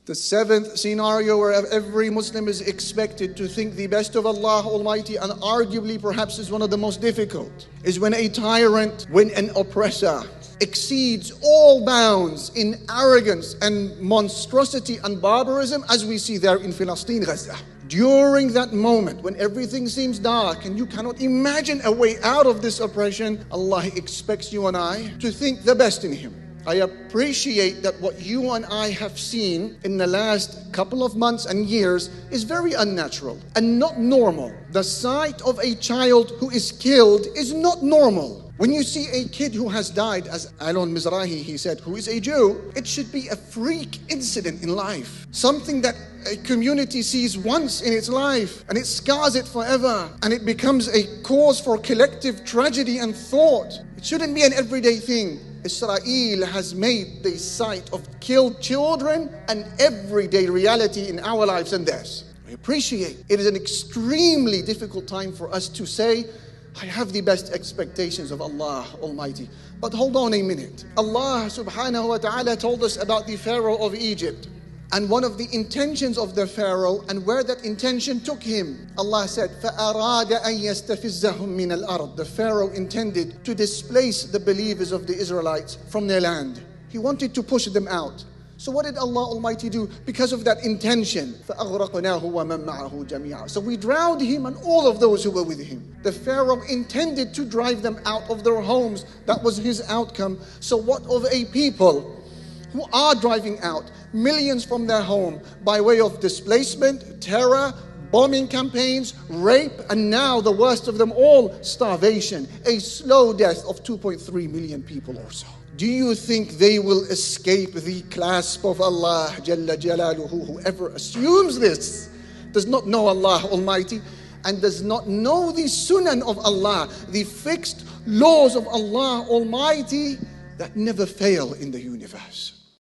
The seventh scenario, where every Muslim is expected to think the best of Allah Almighty, and arguably perhaps is one of the most difficult, is when a tyrant, when an oppressor exceeds all bounds in arrogance and monstrosity and barbarism, as we see there in Palestine, Gaza. During that moment when everything seems dark and you cannot imagine a way out of this oppression, Allah expects you and I to think the best in Him. I appreciate that what you and I have seen in the last couple of months and years is very unnatural and not normal. The sight of a child who is killed is not normal. When you see a kid who has died, as Alon Mizrahi, he said, who is a Jew, it should be a freak incident in life. Something that a community sees once in its life and it scars it forever, and it becomes a cause for collective tragedy and thought. It shouldn't be an everyday thing. Israel has made the sight of killed children an everyday reality in our lives and theirs. I appreciate it is an extremely difficult time for us to say, I have the best expectations of Allah Almighty. But hold on a minute. Allah subhanahu wa ta'ala told us about the Pharaoh of Egypt. And one of the intentions of the Pharaoh, and where that intention took him, Allah said, فَأَرَادَ أَن يَسْتَفِزَّهُم مِّنَ الْأَرْضِ. The Pharaoh intended to displace the believers of the Israelites from their land. He wanted to push them out. So what did Allah Almighty do because of that intention? فَأَغْرَقْنَاهُ وَمَن مَّعَهُ جَمِيعًا. So we drowned him and all of those who were with him. The Pharaoh intended to drive them out of their homes. That was his outcome. So what of a people who are driving out millions from their home by way of displacement, terror, bombing campaigns, rape, and now the worst of them all, starvation, a slow death of 2.3 million people or so? Do you think they will escape the clasp of Allah Jalla Jalaluhu? Whoever assumes this does not know Allah Almighty and does not know the sunan of Allah, the fixed laws of Allah Almighty that never fail in the universe.